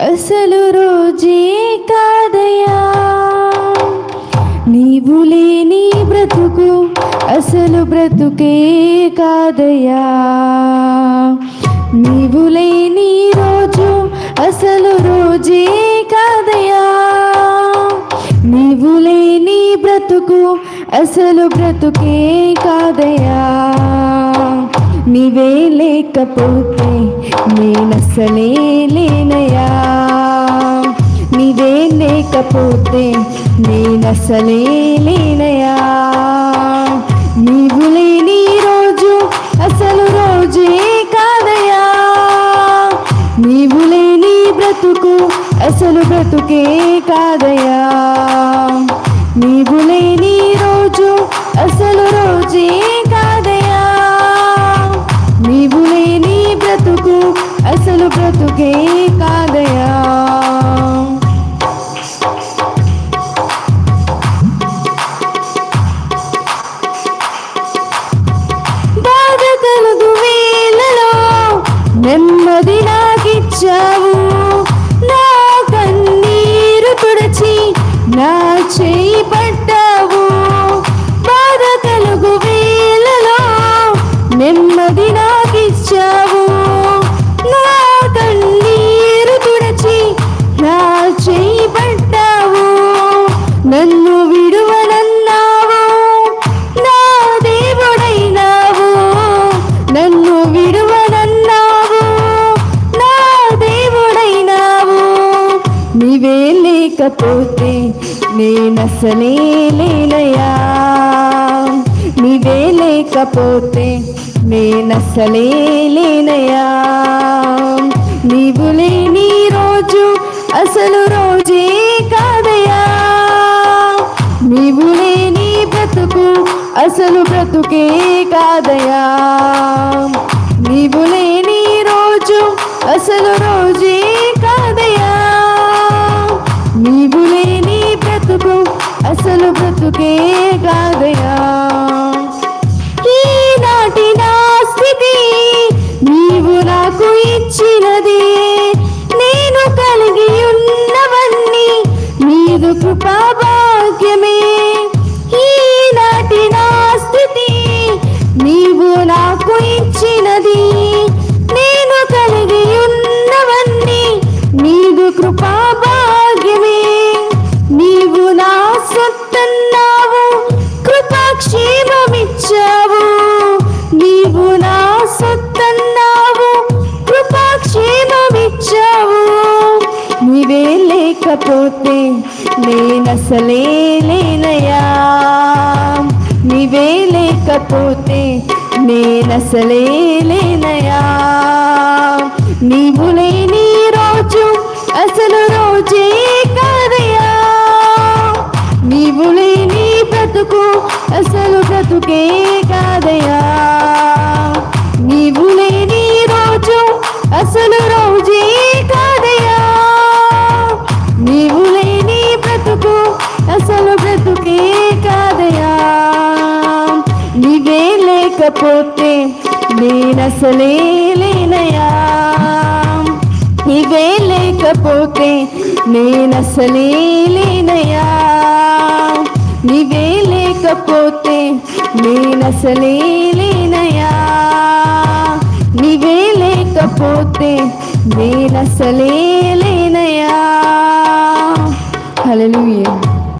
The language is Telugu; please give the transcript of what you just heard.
అసలు రోజే కాదయా, నీవు లేని బ్రతుకు అసలు బ్రతుకే కాదయా. నీవు లేని రోజు అసలు రోజే కాదయా, నీవు లేని బ్రతుకు అసలు బ్రతుకే కాదయా. నీవే లేకపోతే నేనసలే లేనయా, నీవే లేకపోతే నేనసలే లేనయా. నీవు లేని రోజు అసలు రోజే కాదయా, నీవు లేని బ్రతుకు అసలు బ్రతుకే కాదయా. నీవు లేని రోజు అసలు రోజే కాదయా, నీవు లేని బ్రతుకు అసలు బ్రతుకే కాదయా. బాధ కలుగు వేళలో నెమ్మది నాకిచ్చావు, నా కన్నీరు తుడిచి నా చేయి పట్టావు. బాధ కలుగు వేళలో నెమ్మది నాకిచ్చావు, నా కన్నీరు తుడిచి నా చేయి పట్టావు. నన్ను విడువనన్నావు, నా దేవుడైనావు. నన్ను విడువనన్నావు, నా దేవుడైనావు. నీవే లేకపోతే నేనసలే లేనయా, నీవే లేకపోతే నేనసలే లేనయా. నీవు లేని రోజు అసలు రోజే కాదయా, నీవు లేని బ్రతుకు అసలు బ్రతుకే కాదయా. నీవు లేని రోజు అసలు రోజే కాదయా, నీవు లేని బ్రతుకు అసలు బ్రతుకే కాదయా. ఈనాటి నా స్థితి నీవు నాకు ఇచ్చినది, నేను కలిగి ఉన్నవన్నీ నీదు కృపా భాగ్యమే. ఈనాటి నా స్థితి నీవు నాకు ఇచ్చినది, నేను కలిగి ఉన్నవన్నీ నీదు కృపా భాగ్యమే. నీవు నా సొత్తన్నావు, కృపాక్షేమమిచ్చావు. నీవు నా సొత్తన్నావు, కృపాక్షేమమిచ్చావు. నీవే లేకపోతే నేనసలే లేనయా, నీవే లేకపోతే నేనసలే లేనయా. నీవు లేని రోజు అసలు రోజే కాదయా, నీవు లేని బ్రతుకు అసలు బ్రతుకే కాదయా. నీవు లేని రోజు అసలు రోజే కాదయా, నీవు లేని బ్రతుకు అసలు బ్రతుకే కాదయా. నీవే లేకపోతే నేనసలే లేనయా, నీవే లేకపోతే నేనసలే లేనయా. నీవే లేకపోతే నేనసలే లేనయా, నీవే లేకపోతే నేనసలే లేనయా. హల్లెలూయా.